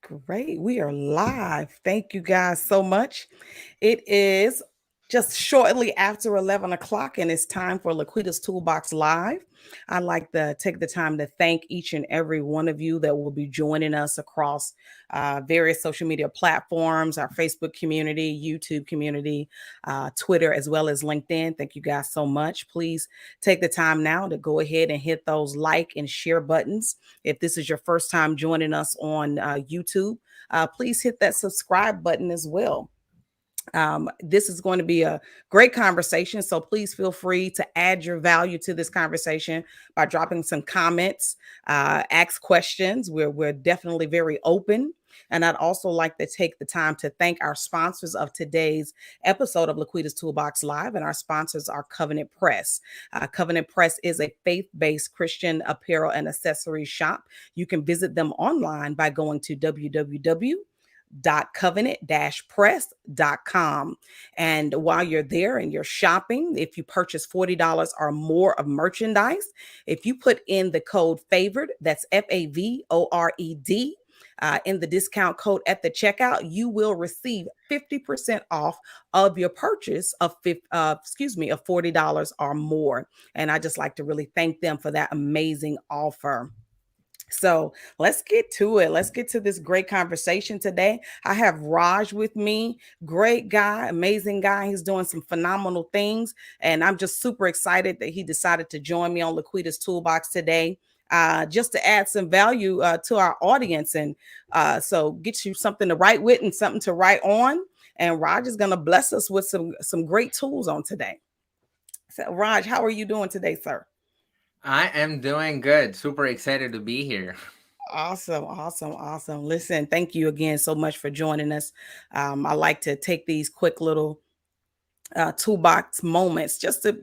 Great. We are live. Thank you guys so much. It is just shortly after 11 o'clock, and it's time for Laquita's Toolbox Live. I'd like to take the time to thank each and every one of you that will be joining us across various social media platforms, our Facebook community, YouTube community, Twitter, as well as LinkedIn. Thank you guys so much. Please take the time now to go ahead and hit those like and share buttons. If this is your first time joining us on YouTube, please hit that subscribe button as well. This is going to be a great conversation, so please feel free to add your value to this conversation by dropping some comments, ask questions. We're definitely very open. And I'd also like to take the time to thank our sponsors of today's episode of Laquita's Toolbox Live, and our sponsors are Covenant Press. Covenant Press is a faith-based Christian apparel and accessories shop. You can visit them online by going to www.covenant-press.com. And while you're there and you're shopping, if you purchase $40 or more of merchandise, if you put in the code FAVORED, that's FAVORED, in the discount code at the checkout, you will receive 50% off of your purchase of $40 or more. And I just like to really thank them for that amazing offer. So let's get to it. Let's get to this great conversation today. I have Raj with me. Great guy, amazing guy. He's doing some phenomenal things. And I'm just super excited that he decided to join me on Laquita's Toolbox today. Just to add some value to our audience, and so get you something to write with and something to write on. And Raj is going to bless us with some great tools on today. So, Raj, how are you doing today, sir? I am doing good. Super excited to be here. Awesome, awesome, awesome. Listen, thank you again so much for joining us. I like to take these quick little toolbox moments just to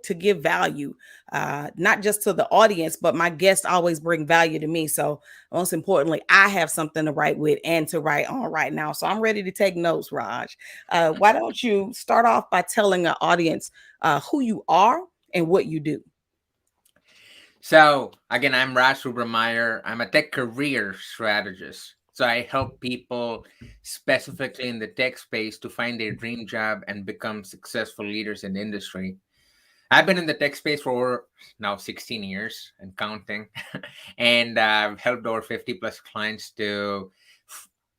to give value, not just to the audience, but my guests always bring value to me. So most importantly, I have something to write with and to write on right now, so I'm ready to take notes. Raj, why don't you start off by telling the audience who you are and what you do? So, again, I'm Raj Subrameyer. I'm a tech career strategist. So, I help people specifically in the tech space to find their dream job and become successful leaders in the industry. I've been in the tech space for now 16 years and counting, and I've helped over 50 plus clients to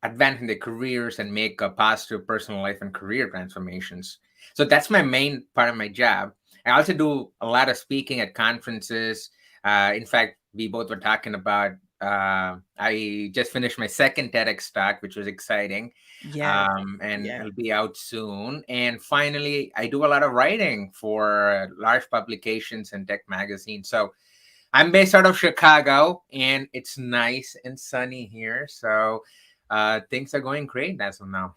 advance in their careers and make a positive personal life and career transformations. So that's my main part of my job. I also do a lot of speaking at conferences. In fact, we both were talking about. I just finished my second TEDx talk, which was exciting, Yes, and yes. it'll be out soon. And finally, I do a lot of writing for large publications and tech magazines. So I'm based out of Chicago, and it's nice and sunny here. So things are going great as of now.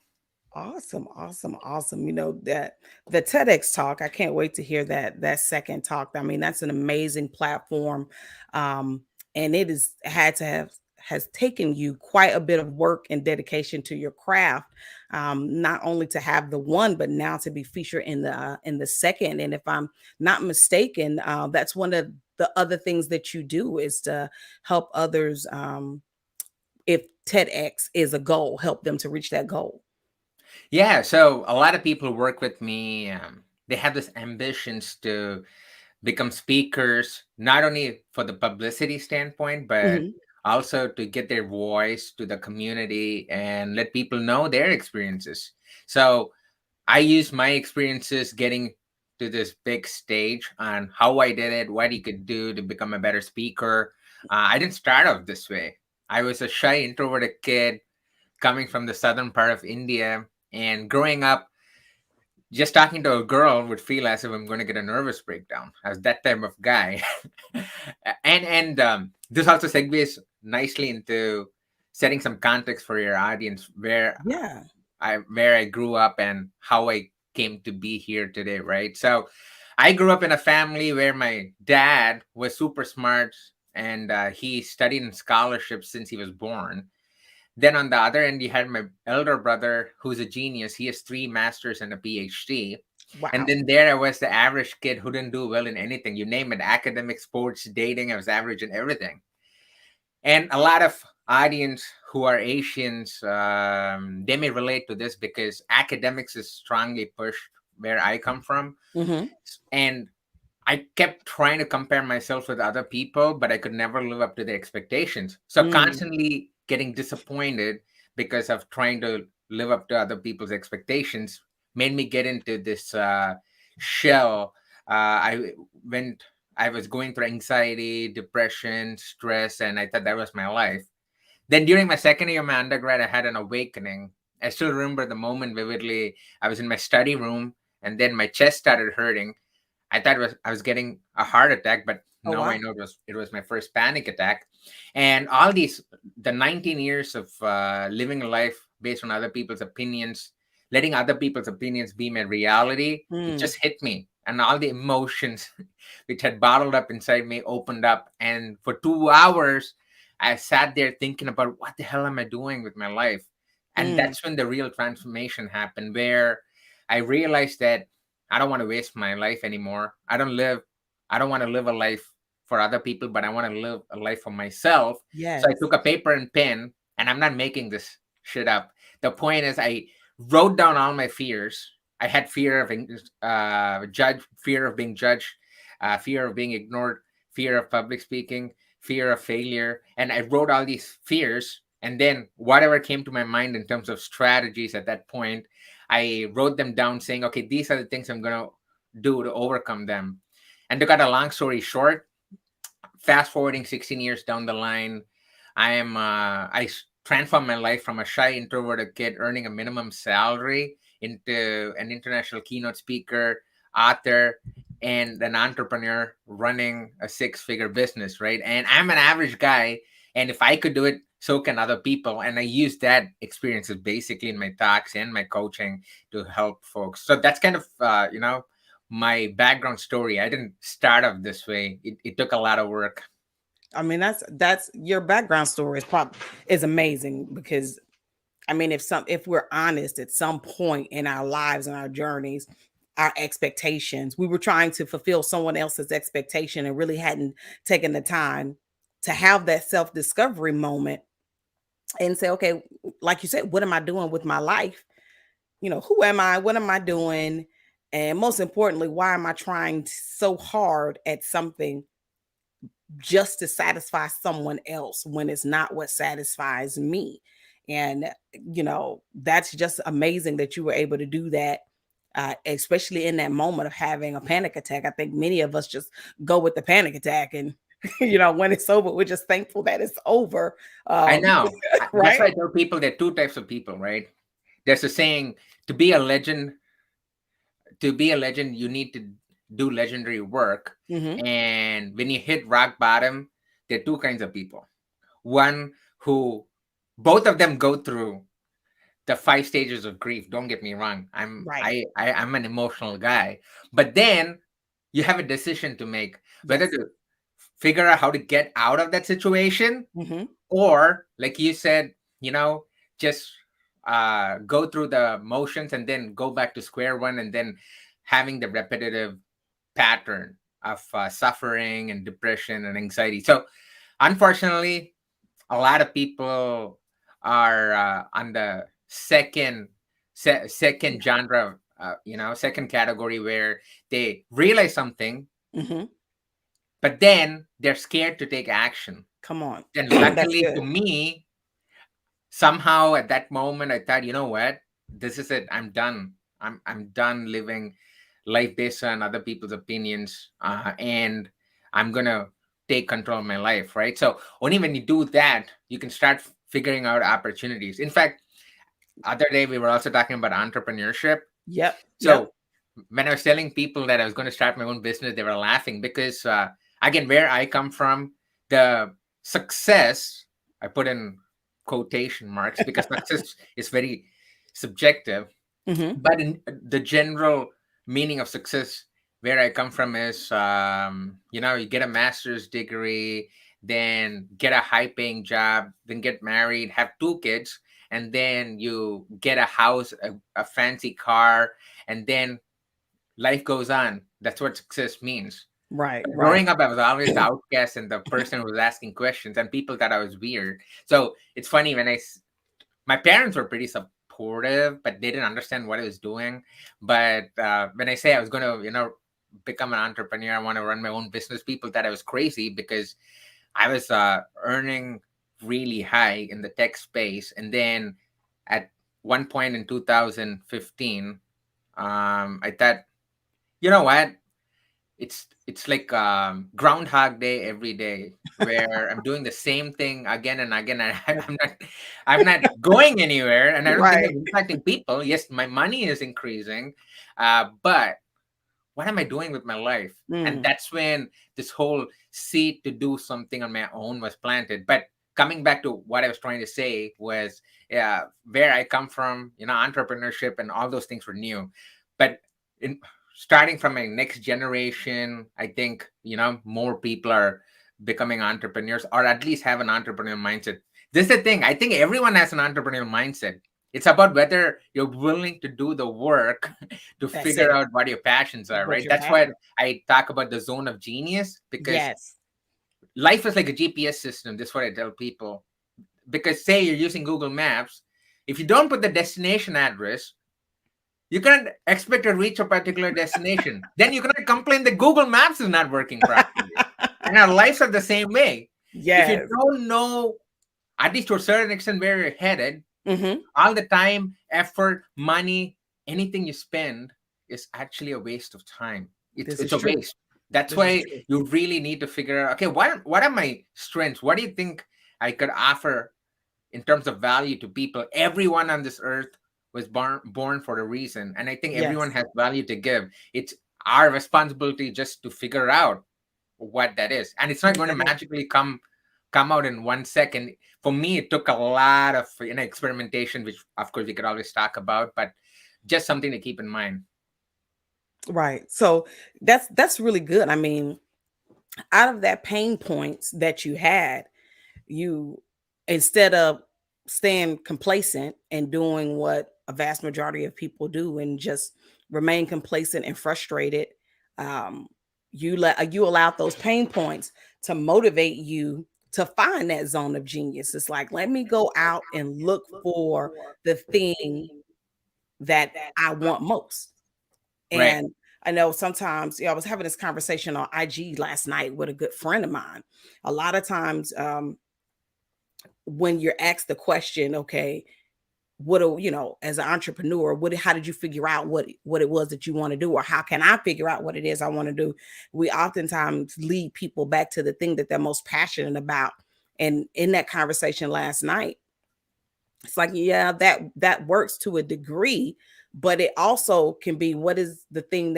Awesome, awesome, awesome. You know that the TEDx talk, I can't wait to hear that second talk. I mean, that's an amazing platform. And it is had to have has taken you quite a bit of work and dedication to your craft. Not only to have the one, but now to be featured in the second. And if I'm not mistaken, that's one of the other things that you do is to help others. If TEDx is a goal, help them to reach that goal. Yeah, so a lot of people work with me. They have this ambitions to become speakers, not only for the publicity standpoint, but Mhm. also to get their voice to the community and let people know their experiences. So I use my experiences getting to this big stage on how I did it, what you could do to become a better speaker. I didn't start off this way. I was a shy, introverted kid coming from the southern part of India, and growing up, just talking to a girl would feel as if I'm going to get a nervous breakdown. I was that type of guy. And this also segues nicely into setting some context for your audience Yeah. where I grew up and how I came to be here today, right? So I grew up in a family where my dad was super smart, and he studied in scholarships since he was born. Then on the other end, you had my elder brother, who's a genius. He has three masters and a PhD. And Wow. then there I was, the average kid who didn't do well in anything. You name it, academic, sports, dating. I was average in everything. And a lot of audience who are Asians, they may relate to this because academics is strongly pushed where I come from. Mm-hmm. And I kept trying to compare myself with other people, but I could never live up to their expectations. So Mm, constantly getting disappointed because of trying to live up to other people's expectations made me get into this shell. I went. I was going through anxiety, depression, stress, and I thought that was my life. Then during my second year of my undergrad, I had an awakening. I still remember the moment vividly. I was in my study room, and then my chest started hurting. I thought I was getting a heart attack, but oh now I wow. know it was my first panic attack. And all these the 19 years of living a life based on other people's opinions, letting other people's opinions be my reality, it Mm, just hit me, and all the emotions which had bottled up inside me opened up. And for 2 hours, I sat there thinking about what the hell am I doing with my life, and mm, that's when the real transformation happened, where I realized that I don't want to waste my life anymore. I don't want to live a life for other people, but I want to live a life for myself. So I yes. took a paper and pen, and I'm not making this shit up. The point is, I wrote down all my fears. I had fear of fear of being judged, fear of being ignored, fear of public speaking, fear of failure, and I wrote all these fears. And then whatever came to my mind in terms of strategies at that point, I wrote them down saying, okay, these are the things I'm going to do to overcome them. And to cut a long story short, fast forwarding 16 years down the line, transformed my life from a shy introverted kid earning a minimum salary into an international keynote speaker, author, and an entrepreneur running a six-figure business, right? And I'm an average guy, and if I could do it, so can other people. And I use that experiences basically in my talks and my coaching to help folks. So that's kind of my background story. I didn't start off this way. It took a lot of work. I mean, that's your background story is amazing because I mean, if we're honest, at some point in our lives and our journeys, our expectations, we were trying to fulfill someone else's expectation and really hadn't taken the time to have that self-discovery moment and say, okay, like you said, what am I doing with my life? Who am I? What am I doing? And most importantly, why am I trying so hard at something just to satisfy someone else when it's not what satisfies me? And that's just amazing that you were able to do that, especially in that moment of having a panic attack. I think many of us just go with the panic attack, and when it's over, we're just thankful that it's over. I um know. That's right. why I tell people there are two types of people, right? There's a saying, to be a legend, you need to do legendary work. Hmm. And when you hit rock bottom, there are two kinds of people. One who both of them go through the five stages of grief. Don't get me wrong. Right. I'm an emotional guy. But then you have a decision to make, whether Yes. to figure out how to get out of that situation, Hmm. or like you said, you know just go through the motions and then go back to square one, and then having the repetitive pattern of suffering and depression and anxiety. So unfortunately, a lot of people are on the second genre, second category, where they realize something, Hmm. but then they're scared to take action. Come on. And That's luckily to good. me, somehow at that moment I thought, you know what, this is it, I'm done. I'm done living life based on other people's opinions, and I'm gonna take control of my life, right? So only when you do that, you can start figuring out opportunities. In fact, other day we were also talking about entrepreneurship. Yep. Yep. So when I was telling people that I was going to start my own business, they were laughing because, again, where I come from, the success, I put in quotation marks because success is very subjective. Hmm. But in the general meaning of success, where I come from is, you get a master's degree, then get a high paying job, then get married, have two kids, and then you get a house, a fancy car, and then life goes on. That's what success means. Right, right. Growing up, I was always the outcast and the person who was asking questions, and people thought I was weird. So it's funny when my parents were pretty supportive, but they didn't understand what I was doing. But when I say I was going to, become an entrepreneur, I want to run my own business, people thought I was crazy because I was earning really high in the tech space. And then at one point in 2015, I thought, you know what? It's like Groundhog Day every day, where I'm doing the same thing again and again, and I'm not going anywhere, and I don't think Right. I'm impacting people. Yes, my money is increasing, but what am I doing with my life? And Mm, that's when this whole seed to do something on my own was planted. But coming back to what I was trying to say was, where I come from, entrepreneurship and all those things were new. But in starting from a next generation, I think, more people are becoming entrepreneurs or at least have an entrepreneurial mindset. This is the thing. I think everyone has an entrepreneurial mindset. It's about whether you're willing to do the work to that's figure it. out what your passions are, What right? you're That's why passionate. I talk about the zone of genius, because Yes. life is like a GPS system. This is what I tell people. Because say you're using Google Maps, if you don't put the destination address, you can't expect to reach a particular destination. Then you cannot complain that Google Maps is not working properly. And our lives are the same way. If you Yes. don't know, at least to a certain extent, where you're headed, Mm-hmm. all the time, effort, money, anything you spend is actually a waste of time. It's This it's is a true. waste. That's This is why true. you really need to figure out, okay, what are my strengths? What do you think I could offer in terms of value to people? Everyone on this earth was born for a reason, and I think everyone Yes. has value to give. It's our responsibility just to figure out what that is, and it's not What going to that is. magically come out in 1 second. For me, it took a lot of experimentation, which of course we could always talk about, but just something to keep in mind. Right. So that's really good. I mean, out of that pain points that you had, you, instead of staying complacent and doing what a vast majority of people do and just remain complacent and frustrated, um, you allowed those pain points to motivate you to find that zone of genius. It's like, let me go out and look for the thing that I want most. Right. And I know sometimes, I was having this conversation on IG last night with a good friend of mine. A lot of times, when you're asked the question, okay, what do as an entrepreneur, how did you figure out what it was that you want to do, or how can I figure out what it is I want to do? We oftentimes lead people back to the thing that they're most passionate about. And in that conversation last night, it's like, yeah, that works to a degree, but it also can be, what is the thing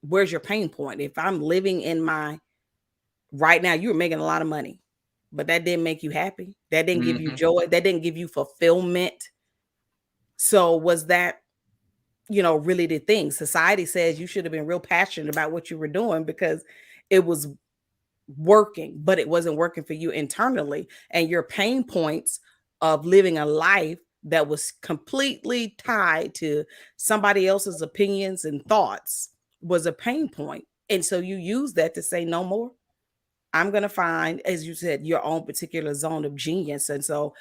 where's your pain point? If I'm living in my, right now, you were making a lot of money, but that didn't make you happy. That didn't give you Hmm. joy. That didn't give you fulfillment. So was that, really the thing? Society says you should have been real passionate about what you were doing because it was working, but it wasn't working for you internally. And your pain points of living a life that was completely tied to somebody else's opinions and thoughts was a pain point. And so you use that to say, no more. I'm going to find, as you said, your own particular zone of genius. And so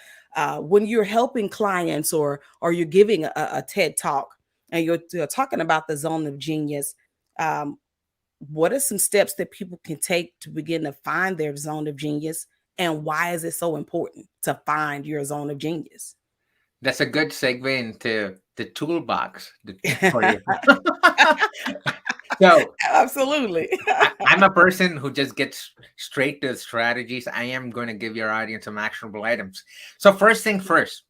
when you're helping clients, or you're giving a TED talk, and you're talking about the zone of genius, um, what are some steps that people can take to begin to find their zone of genius? And why is it so important to find your zone of genius? That's a good segue into the toolbox for you. So Absolutely. I'm a person who just gets straight to strategies. I am going to give your audience some actionable items. So first thing first,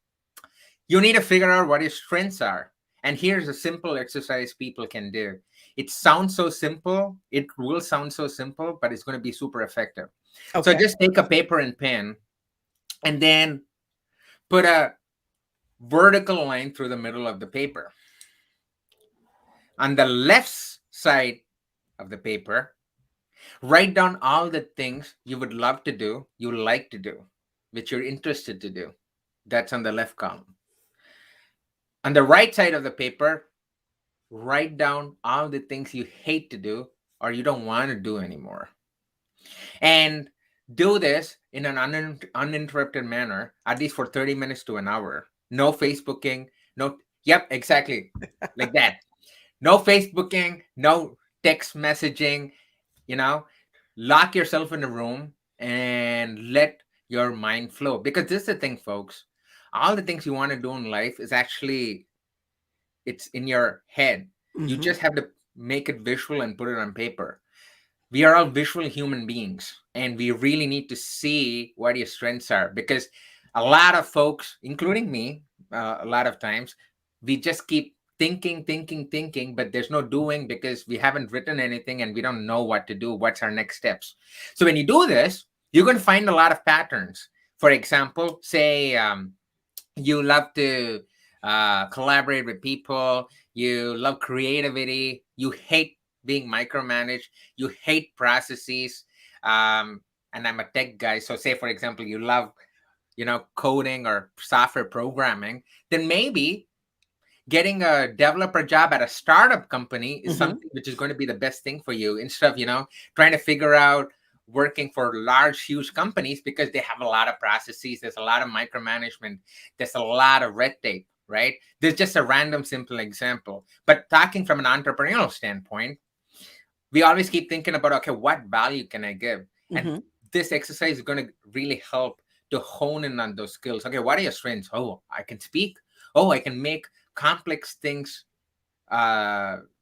you need to figure out what your strengths are. And here's a simple exercise people can do. It sounds so simple. It will sound so simple, but it's going to be super effective. So Okay. just take a paper and pen and then put a vertical line through the middle of the paper. On the left side of the paper, write down all the things you would love to do, you like to do, which you're interested to do. That's on the left column. On the right side of the paper, write down all the things you hate to do or you don't want to do anymore. And do this in an uninterrupted manner, at least for 30 minutes to an hour. No Facebooking, no, yep, exactly, like that. No Facebooking, no text messaging, you know, lock yourself in a room and let your mind flow. Because this is the thing, folks. All the things you want to do in life is actually, it's in your head. You Mm-hmm. just have to make it visual and put it on paper. We are all visual human beings, and we really need to see what your strengths are, because a lot of folks, including me, a lot of times we just keep thinking, but there's no doing because we haven't written anything and we don't know what to do, what's our next steps. So when you do this, you're going to find a lot of patterns. For example, say you love to collaborate with people, you love creativity, you hate being micromanaged, you hate processes. And I'm a tech guy, so say for example you love, coding or software programming, then maybe getting a developer job at a startup company is Mm-hmm. something which is going to be the best thing for you, instead of trying to figure out working for large huge companies, because they have a lot of processes, there's a lot of micromanagement, there's a lot of red tape, right? There's just a random simple example, but talking from an entrepreneurial standpoint, we always keep thinking about, okay, what value can I give? And Mm-hmm. this exercise is going to really help to hone in on those skills. Okay, what are your strengths? Oh, I can speak. Oh, I can make complex things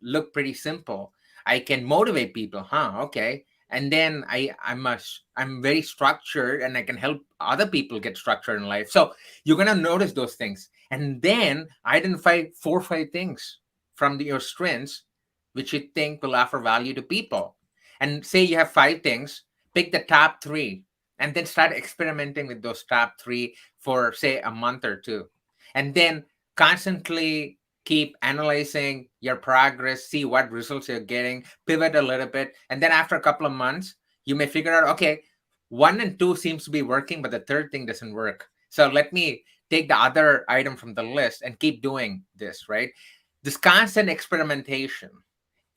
look pretty simple. I can motivate people, huh? Okay. And then I'm very structured, and I can help other people get structured in life. So you're gonna notice those things, and then identify 4 or 5 things from your strengths which you think will offer value to people. And say you have 5 things, pick the top three, and then start experimenting with those top three for say a month or two, and then constantly keep analyzing your progress, see what results you're getting, pivot a little bit, and then after a couple of months, you may figure out, okay, 1 and 2 seems to be working, but the third thing doesn't work. So let me take the other item from the list and keep doing this, right? This constant experimentation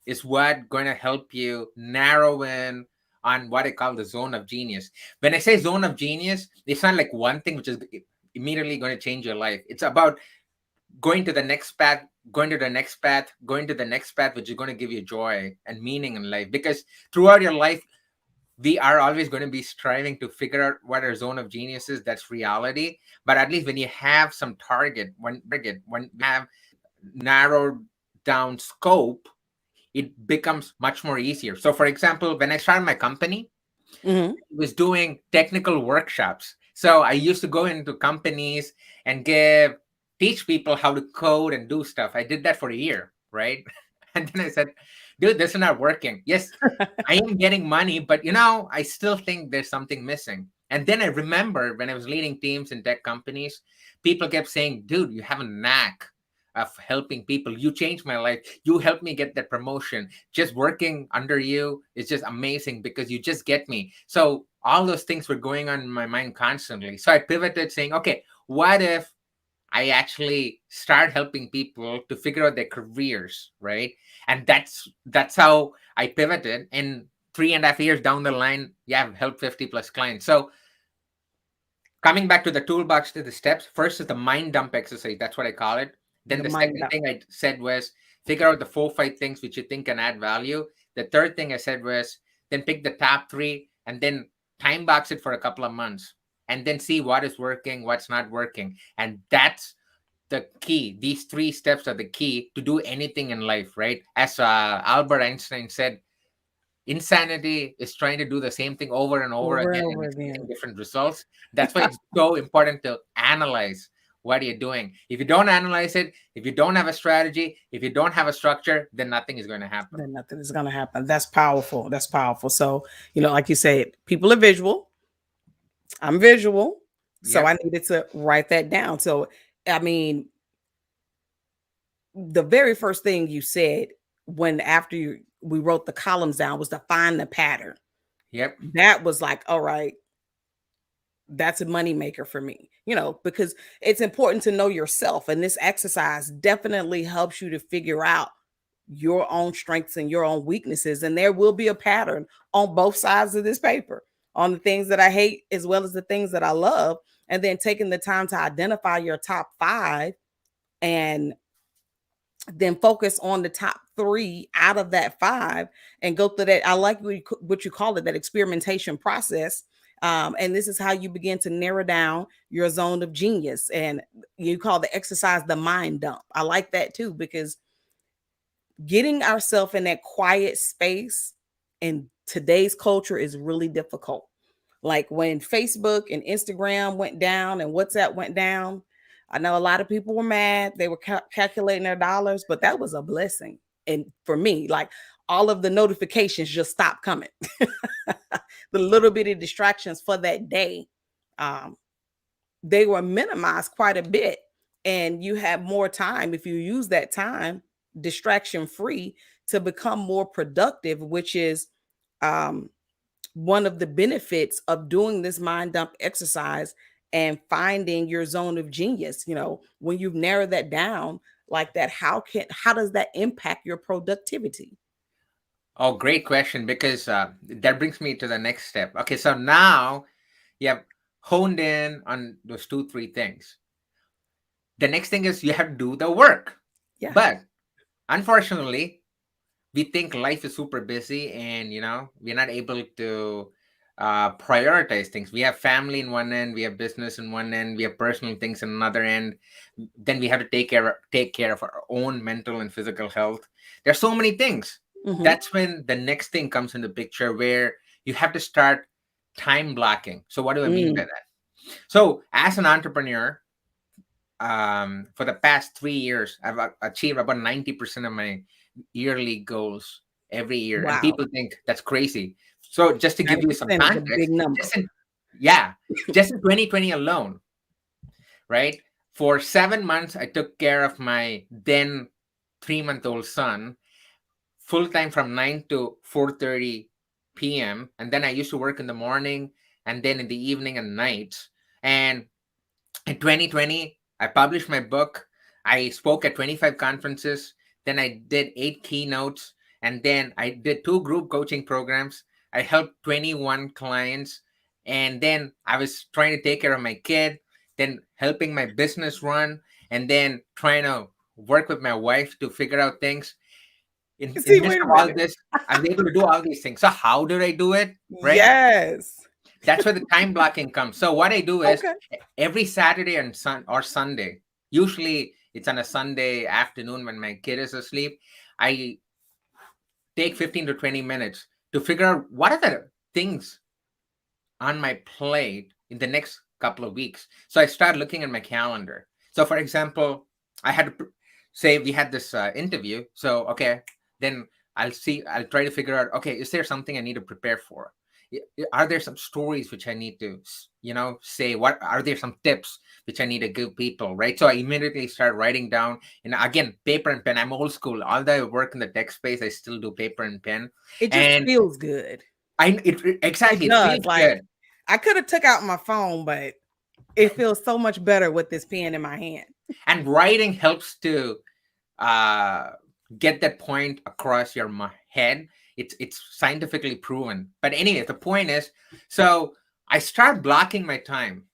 is what going to help you narrow in on what I call the zone of genius. When I say zone of genius, it's not like one thing which is immediately going to change your life. It's about going to the next path, going to the next path, going to the next path, which is going to give you joy and meaning in life. Because throughout your life, we are always going to be striving to figure out what our zone of genius is. That's reality. But at least when you have some when you have narrowed down scope, it becomes much more easier. So, for example, when I started my company, Mm-hmm. was doing technical workshops. So I used to go into companies and teach people how to code and do stuff. I did that for a year, right? And then I said, dude, this is not working. Yes, I am getting money, but I still think there's something missing. And then I remember when I was leading teams in tech companies, people kept saying, dude, you have a knack of helping people. You changed my life. You helped me get that promotion. Just working under you is just amazing because you just get me. So all those things were going on in my mind constantly. So I pivoted saying, okay, what if I actually start helping people to figure out their careers, right? And that's how I pivoted. And 3.5 years down the line, yeah, I've helped 50 plus clients. So coming back to the toolbox, to the steps, first is the mind dump exercise. That's what I call it. Then The the mind second up. thing I said was figure out the 4 or 5 things which you think can add value. The third thing I said was then pick the top three and then time box it for a couple of months and then see what is working, what's not working. And that's the key. These 3 steps are the key to do anything in life, right? As Albert Einstein said, insanity is trying to do the same thing over and over Over again and and over expecting again. different results. That's why it's so important to analyze what you're doing. If you don't analyze it, if you don't have a strategy, if you don't have a structure, then nothing is going to happen. Then nothing is going to happen. That's powerful. That's powerful. So, like you said, people are visual. I'm visual. So Yep. I needed to write that down. So, I mean, the very first thing you said when after we wrote the columns down was to find the pattern. Yep. That was like, all right, that's a money maker for me, because it's important to know yourself. And this exercise definitely helps you to figure out your own strengths and your own weaknesses. And there will be a pattern on both sides of this paper, on the things that I hate as well as the things that I love. And then taking the time to identify your top five and then focus on the top three out of that five and go through that. I like what you call it, that experimentation process. And this is how you begin to narrow down your zone of genius. And you call the exercise the mind dump. I like that too, because getting ourselves in that quiet space in today's culture is really difficult. Like when Facebook and Instagram went down and WhatsApp went down, I know a lot of people were mad. They were calculating their dollars, but that was a blessing. And for me, like all of the notifications just stopped coming. The little bitty distractions for that day, um, they were minimized quite a bit. And you have more time if you use that time distraction free to become more productive, which is um, one of the benefits of doing this mind dump exercise and finding your zone of genius. When you've narrowed that down like that, how does that impact your productivity? Oh, great question, because that brings me to the next step. Okay, so now you have honed in on those two, three things. The next thing is you have to do the work. Yeah. But unfortunately, we think life is super busy, and we're not able to prioritize things. We have family in one end, we have business in one end, we have personal things in another end. Then we have to take care of our own mental and physical health. There's so many things. Mm-hmm. That's when the next thing comes in the picture, where you have to start time blocking. So what do I mean by Mm. that? So as an entrepreneur, for the past 3 years, I've achieved about 90% of my yearly goals every year, and Wow. people think that's crazy. So just to give you some 90% is a big context, number. just in yeah, just in 2020 alone, right? For 7 months, I took care of my then 3-month-old son full time from 9 to 4:30 p.m. And then I used to work in the morning, and then in the evening and nights. And in 2020, I published my book. I spoke at 25 conferences. Then I did 8 keynotes. And then I did 2 group coaching programs. I helped 21 clients. And then I was trying to take care of my kid, then helping my business run, and then trying to work with my wife to figure out things. In See, midst wait a of all minute. this, I was able to do all these things. So how did I do it? Right? Yes. That's where the time blocking comes. So what I do is Okay. every Saturday and Sunday, usually it's on a Sunday afternoon when my kid is asleep, I take 15 to 20 minutes to figure out what are the things on my plate in the next couple of weeks. So I start looking at my calendar. So for example, I had to say we had this interview. So okay, then I'll try to figure out, okay, is there something I need to prepare for? Are there some stories which I need to say? What are there some tips which I need to give people, right? So I immediately start writing down, and again, paper and pen. I'm old school. Although I work in the tech space, I still do paper and pen. It just And feels good. exactly, It it does. feels Like good. I could have took out my phone, but it feels so much better with this pen in my hand. And writing helps to uh, get that point across your head. It's scientifically proven. But anyway, the point is, so I start blocking my time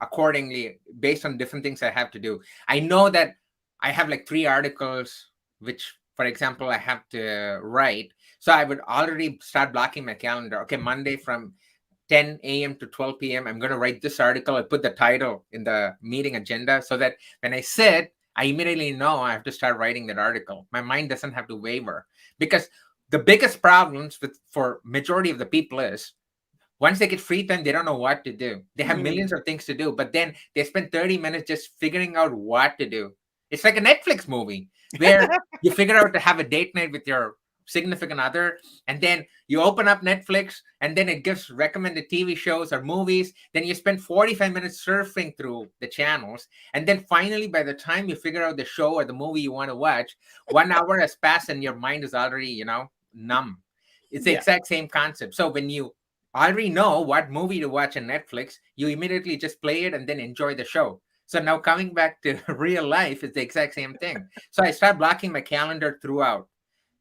accordingly based on different things I have to do. I know that I have like 3 articles, which, for example, I have to write. So I would already start blocking my calendar. Okay, Monday from 10 a.m. to 12 p.m. I'm going to write this article. I put the title in the meeting agenda so that when I sit, I immediately know I have to start writing that article. My mind doesn't have to waver, because the biggest problems for majority of the people is once they get free time, they don't know what to do. They have Mm. millions of things to do, but then they spend 30 minutes just figuring out what to do. It's like a Netflix movie where you figure out to have a date night with your significant other, and then you open up Netflix, and then it gives recommended TV shows or movies. Then you spend 45 minutes surfing through the channels, and then finally, by the time you figure out the show or the movie you want to watch, 1 hour has passed and your mind is already, numb. It's the Yeah. exact same concept. So when you already know what movie to watch on Netflix, you immediately just play it and then enjoy the show. So now coming back to real life is the exact same thing. So I start blocking my calendar throughout.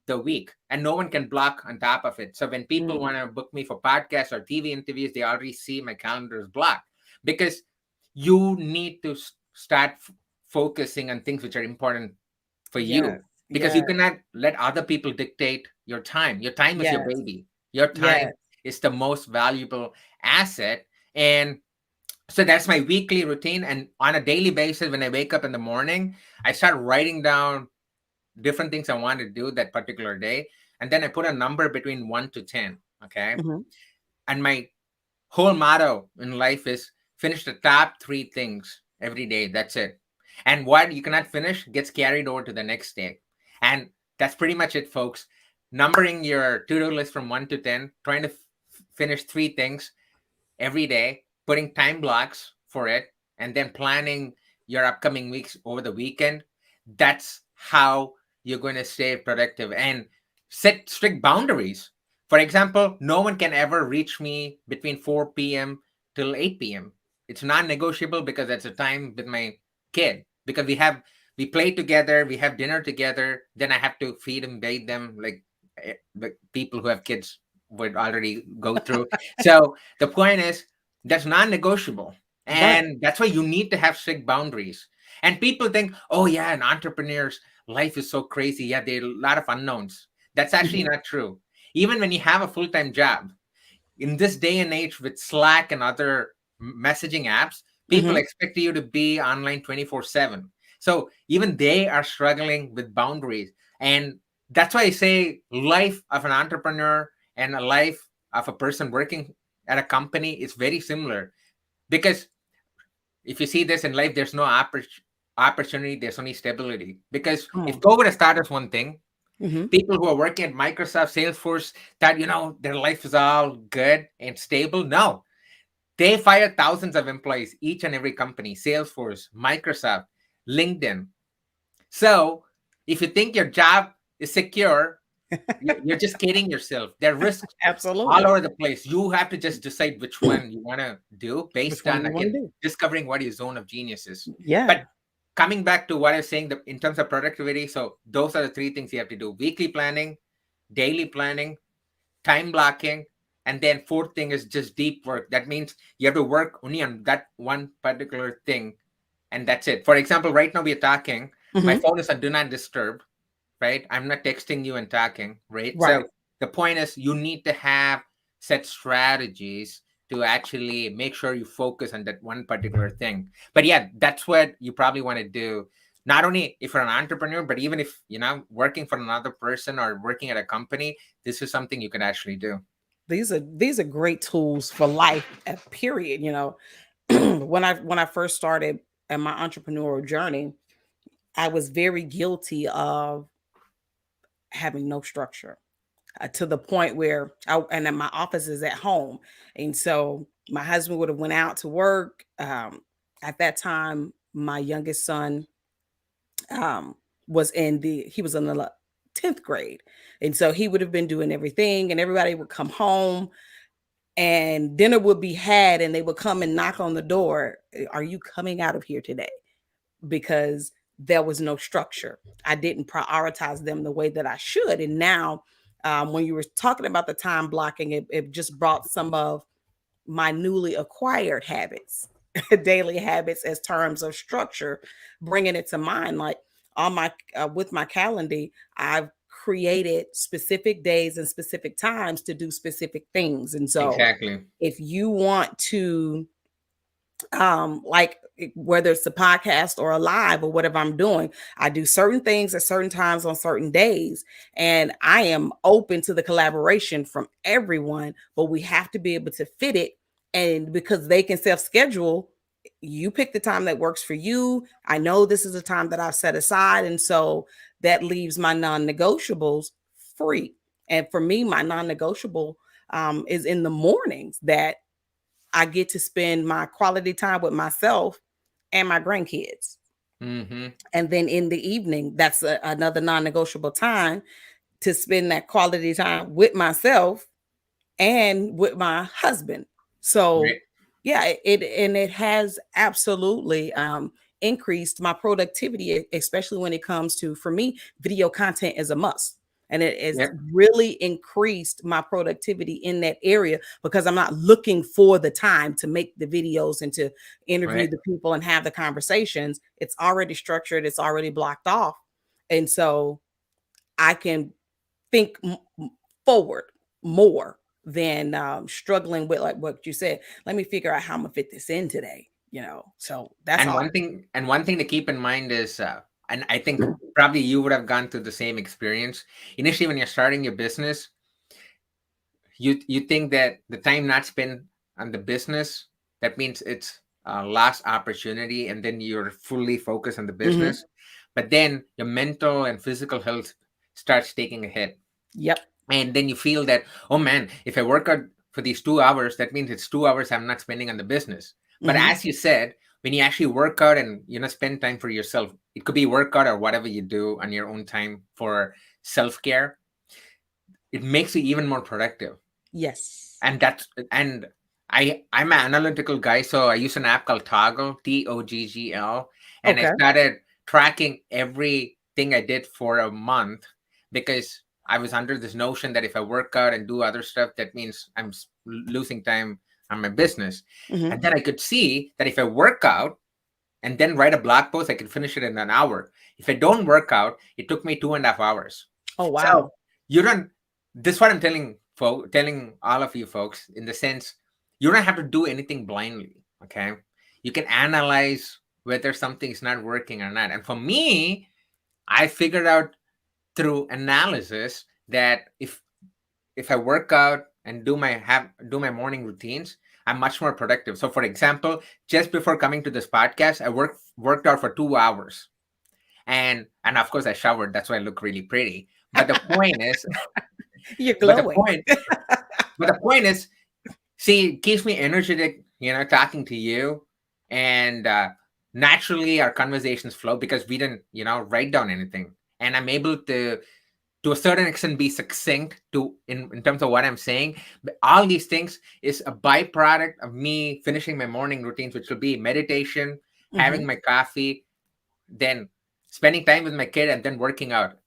the week, and no one can block on top of it. So when people Mm. want to book me for podcasts or TV interviews, they already see my calendar is blocked, because you need to start focusing on things which are important for Yes. you, because you Yes. cannot let other people dictate your time. Your time is your Yes. baby. Your time Yes. is the most valuable asset. And so that's my weekly routine. And on a daily basis, when I wake up in the morning, I start writing down different things I want to do that particular day. And then I put a number between 1 to 10. Okay. Hmm. And my whole motto in life is finish the top three things every day. That's it. And what you cannot finish gets carried over to the next day. And that's pretty much it, folks. Numbering your to-do list from 1 to 10, trying to finish three things every day, putting time blocks for it, and then planning your upcoming weeks over the weekend. That's how you're going to stay productive, and set strict boundaries. For example, no one can ever reach me between 4 p.m. till 8 p.m. It's non negotiable, because that's a time with my kid. Because we play together, we have dinner together, then I have to feed and bathe them, like people who have kids would already go through. So the point is, that's non-negotiable. Right. And that's why you need to have strict boundaries. And people think, oh yeah, an entrepreneur's life is so crazy. Yeah, there are a lot of unknowns. That's actually Hmm. not true. Even when you have a full-time job, in this day and age with Slack and other messaging apps, people Hmm. expect you to be online 24/7. So even they are struggling with boundaries. And that's why I say life of an entrepreneur and a life of a person working at a company is very similar. Because if you see this in life, there's no opportunity, there's only stability. Because Come if on. COVID has started one thing, Hmm. people who are working at Microsoft, Salesforce, that their life is all good and stable. No, they fire thousands of employees, each and every company, Salesforce, Microsoft, LinkedIn. So if you think your job is secure, you're just kidding yourself. There are risks all Absolutely. over the place. You have to just decide which one you want to do Which based one on, you want again, to do? discovering what your zone of genius is. Yeah. But coming back to what I was saying, in terms of productivity, so those are the three things you have to do: weekly planning, daily planning, time blocking, and then fourth thing is just deep work. That means you have to work only on that one particular thing, and that's it. For example, right now we're talking, my Hmm. phone is on do not disturb, right? I'm not texting you and talking, right? Right. So the point is, you need to have set strategies to actually make sure you focus on that one particular thing. But yeah, that's what you probably want to do. Not only if you're an entrepreneur, but even if you're not working for another person or working at a company, this is something you can actually do. These are great tools for life. Period. When I first started in my entrepreneurial journey, I was very guilty of having no structure, to the point where and then my office is at home, and so my husband would have went out to work. At that time, my youngest son um, he was in the 10th grade, and so he would have been doing everything, and everybody would come home and dinner would be had, and they would come and knock on the door. Are you coming out of here today? Because there was no structure. I didn't prioritize them the way that I should. And now, when you were talking about the time blocking, it just brought some of my newly acquired habits, daily habits, as terms of structure, bringing it to mind. Like on my with my calendar, I've created specific days and specific times to do specific things. And so, Exactly. if you want to like whether it's a podcast or a live or whatever I'm doing, I do certain things at certain times on certain days, and I am open to the collaboration from everyone, but we have to be able to fit it. And because they can self-schedule, you pick the time that works for you. I know this is a time that I've set aside, and so that leaves my non-negotiables free. And for me, my non-negotiable is in the mornings, that I get to spend my quality time with myself and my grandkids. Mm-hmm. And then in the evening, that's another non negotiable time to spend that quality time with myself and with my husband. So, Right. yeah, it has absolutely increased my productivity, especially when it comes to, for me, video content is a must. And it has Yep. really increased my productivity in that area because I'm not looking for the time to make the videos and to interview Right. the people and have the conversations. It's already structured, it's already blocked off. And so I can think forward more than struggling with, like what you said. Let me figure out how I'm gonna fit this in today. So that's And all. one thing to keep in mind is, and I think probably you would have gone through the same experience. Initially, when you're starting your business, you think that the time not spent on the business, that means it's a last opportunity, and then you're fully focused on the Hmm. business. But then your mental and physical health starts taking a hit, Yep. and then you feel that, oh man, if I work out for these 2 hours, that means it's 2 hours I'm not spending on the business. But Hmm. as you said, when you actually work out and spend time for yourself, it could be workout or whatever you do on your own time for self-care, it makes you even more productive. Yes. And I'm an analytical guy, so I use an app called Toggl, and I Okay. started tracking everything I did for a month, because I was under this notion that if I work out and do other stuff, that means I'm losing time on my business. Hmm. And then I could see that if I work out and then write a blog post, I can finish it in an hour. If I don't work out, it took me 2.5 hours. Oh wow. So you don't. This is what I'm telling all of you folks, in the sense, you don't have to do anything blindly. Okay, you can analyze whether something is not working or not. And for me, I figured out through analysis that if I work out and do my morning routines, I'm much more productive. So, for example, just before coming to this podcast, I worked out for 2 hours, and of course I showered. That's why I look really pretty. But the point is, You're but the glowing. point, but the point is, see, it keeps me energetic, talking to you, and naturally our conversations flow because we didn't, write down anything, and I'm able to a certain extent be succinct in terms of what I'm saying. But all these things is a byproduct of me finishing my morning routines, which will be meditation, Hmm. having my coffee, then spending time with my kid, and then working out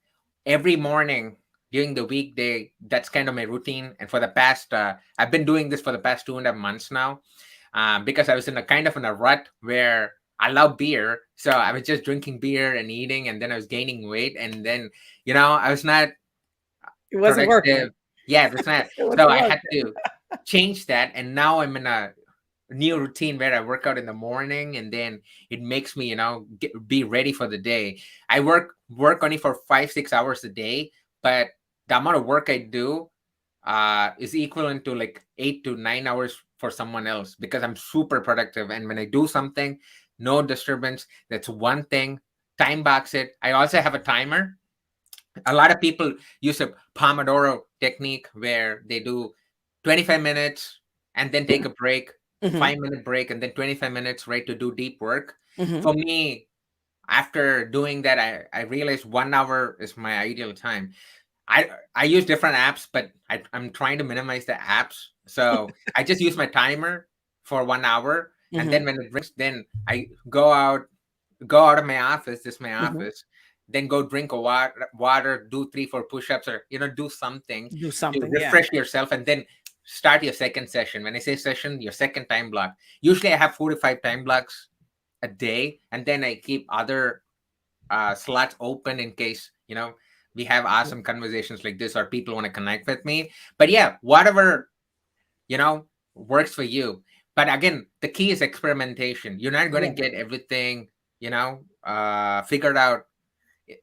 every morning during the weekday. That's kind of my routine. And for the past I've been doing this for the past 2.5 months now, because I was in a kind of in a rut where I love beer, so I was just drinking beer and eating, and then I was gaining weight, and then I was not It wasn't working. productive. Yeah, it was not. It So wasn't I had working. to change that, and now I'm in a new routine where I work out in the morning, and then it makes me, be ready for the day. I work only for 5-6 hours a day, but the amount of work I do is equivalent to like 8 to 9 hours for someone else, because I'm super productive. And when I do something, no disturbance. That's one thing. Time box it. I also have a timer. A lot of people use a Pomodoro technique where they do 25 minutes and then take a break, Hmm. 5-minute break, and then 25 minutes, right, to do deep work. Hmm. For me, after doing that, I realized 1 hour is my ideal time. I use different apps, but I'm trying to minimize the apps. So I just use my timer for 1 hour, and Hmm. then when it rings, then I go out of my office. This is my Hmm. office. Then go drink a water, do 3-4 push-ups, or do something Do to something. Yeah. refresh yourself, and then start your second session. When I say session, your second time block. Usually, I have 4 to 5 time blocks a day, and then I keep other slots open in case we have awesome conversations like this, or people want to connect with me. But yeah, whatever works for you. But again, the key is experimentation. You're not going to Yeah. get everything figured out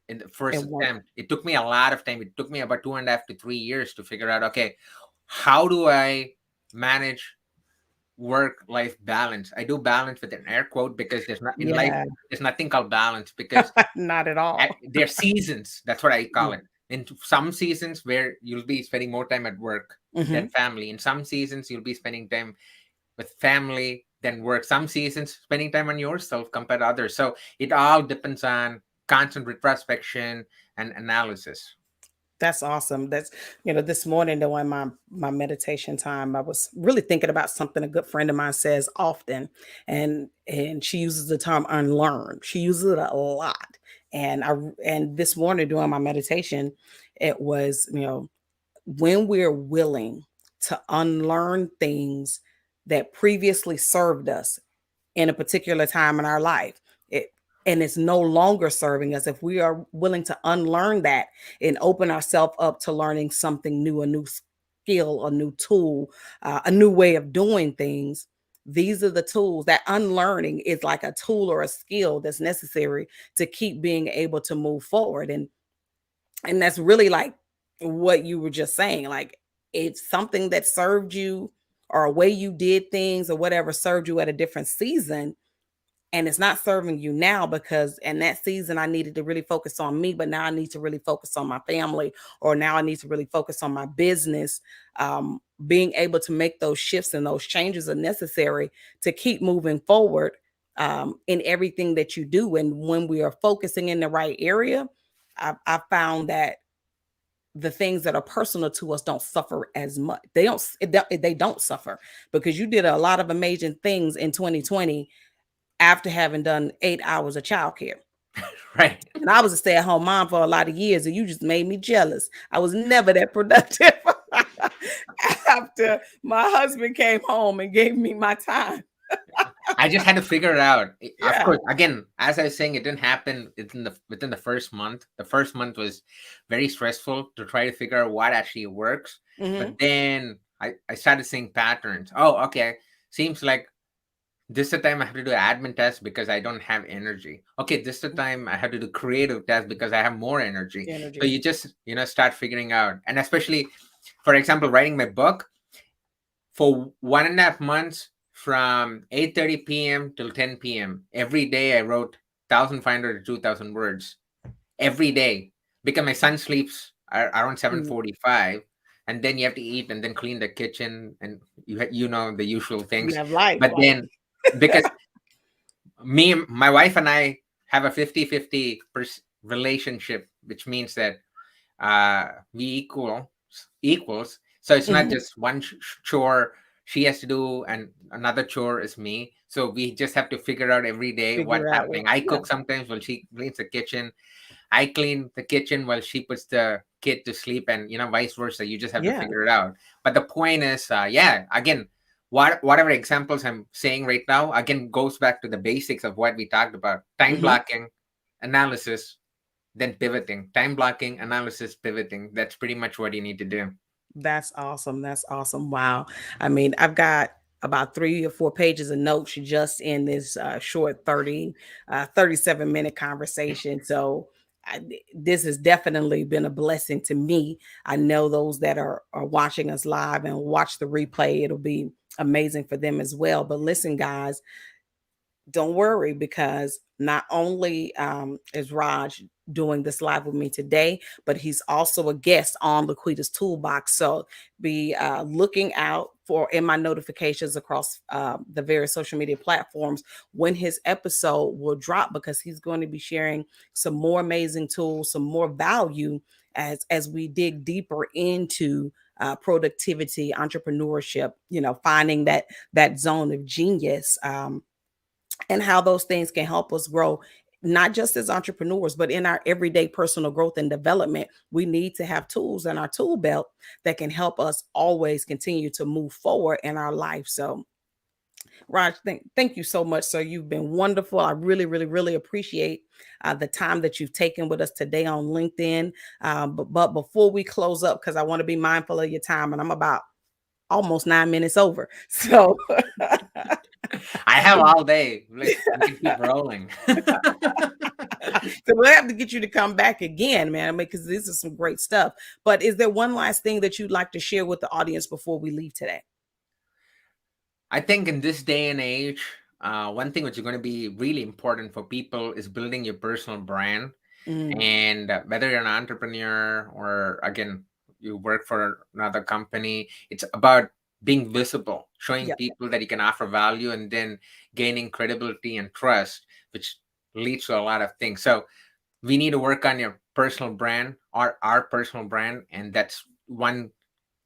in the first It won't. attempt. It took me a lot of time. It took me about 2.5 to 3 years to figure out, okay, how do I manage work life balance? I do balance with an air quote, because there's not in life, Yeah. there's nothing called balance, because Not at all. there's seasons. That's what I call Yeah. it. In some seasons where you'll be spending more time at work Hmm. than family. In some seasons you'll be spending time with family than work. Some seasons spending time on yourself compared to others. So it all depends on constant retrospection and analysis. That's awesome. This morning during my meditation time, I was really thinking about something a good friend of mine says often, and she uses the term unlearn. She uses it a lot. And this morning during my meditation, it was, when we're willing to unlearn things that previously served us in a particular time in our life, it and it's no longer serving us, if we are willing to unlearn that and open ourselves up to learning something new, a new skill, a new tool, a new way of doing things. These are the tools. That unlearning is like a tool or a skill that's necessary to keep being able to move forward. And that's really like what you were just saying. Like, it's something that served you, or a way you did things or whatever served you at a different season, and it's not serving you now, because in that season I needed to really focus on me, but now I need to really focus on my family, or now I need to really focus on my business. Being able to make those shifts and those changes are necessary to keep moving forward, in everything that you do. And when we are focusing in the right area, I found that the things that are personal to us don't suffer as much. They don't suffer, because you did a lot of amazing things in 2020 after having done 8 hours of childcare. Right. And I was a stay-at-home mom for a lot of years, and you just made me jealous. I was never that productive after my husband came home and gave me my time. I just had to figure it out. Of Yeah. course, again, as I was saying, it didn't happen within the first month. The first month was very stressful to try to figure out what actually works. But Hmm. then I started seeing patterns. Oh, okay. Seems like this is the time I have to do admin test because I don't have energy. Okay, this is the time I have to do creative test because I have more energy. So Energy. you just, start figuring out. And especially, for example, writing my book, for 1.5 months, from 8:30 p.m. till 10 p.m. every day I wrote 1,500 to 2,000 words every day, because my son sleeps around Mm. 7:45, and then you have to eat and then clean the kitchen, and you know the usual You things. have life. But then, because my wife and I have a 50-50 relationship, which means that we equals. So it's not Mhm. just one chore she has to do and another chore is me. So we just have to figure out every day what's Figure out happening. what. I Yeah. cook sometimes while she cleans the kitchen. I clean the kitchen while she puts the kid to sleep, and vice versa. You just have to Yeah. figure it out. But the point is, yeah, again, whatever examples I'm saying right now, again, goes back to the basics of what we talked about: time Hmm. blocking, analysis, then pivoting. Time blocking, analysis, pivoting. That's pretty much what you need to do. That's awesome. That's awesome. Wow. I mean, I've got about 3 or 4 pages of notes just in this short 37-minute conversation. So this has definitely been a blessing to me. I know those that are watching us live and watch the replay, it'll be amazing for them as well. But listen, guys, don't worry, because not only is Raj doing this live with me today, but he's also a guest on Laquita's Toolbox. So be looking out for in my notifications across the various social media platforms when his episode will drop, because he's going to be sharing some more amazing tools, some more value as we dig deeper into productivity, entrepreneurship, finding that zone of genius. And how those things can help us grow, not just as entrepreneurs, but in our everyday personal growth and development. We need to have tools in our tool belt that can help us always continue to move forward in our life. So, Raj, thank you so much, sir. You've been wonderful. I really, really, really appreciate the time that you've taken with us today on LinkedIn. But before we close up, because I want to be mindful of your time, and I'm about almost 9 minutes over. So, I have all day. We can keep rolling. so we'll have to get you to come back again, man. I mean, because this is some great stuff. But is there one last thing that you'd like to share with the audience before we leave today? I think in this day and age, one thing which is going to be really important for people is building your personal brand. Mm, And whether you're an entrepreneur or, again, you work for another company, it's about being visible, showing yep. people that you can offer value, and then gaining credibility and trust, which leads to a lot of things. So we need to work on your personal brand, or our personal brand, and that's one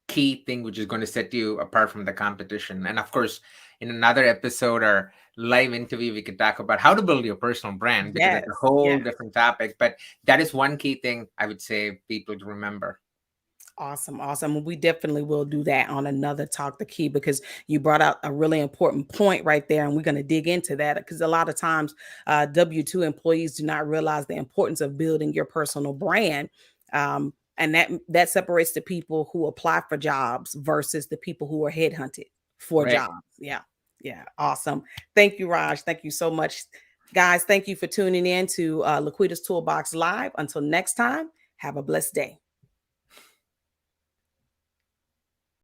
key thing which is going to set you apart from the competition. And of course, in another episode or live interview, we could talk about how to build your personal brand, because that's a Yes, whole yes. different topic. But that is one key thing I would say people to remember. Awesome, awesome. We definitely will do that on another Talk the Key, because you brought out a really important point right there, and we're going to dig into that, because a lot of times W-2 employees do not realize the importance of building your personal brand. And that separates the people who apply for jobs versus the people who are headhunted for Right. jobs. Yeah, yeah, awesome. Thank you, Raj. Thank you so much, guys. Thank you for tuning in to Laquita's Toolbox Live. Until next time, have a blessed day.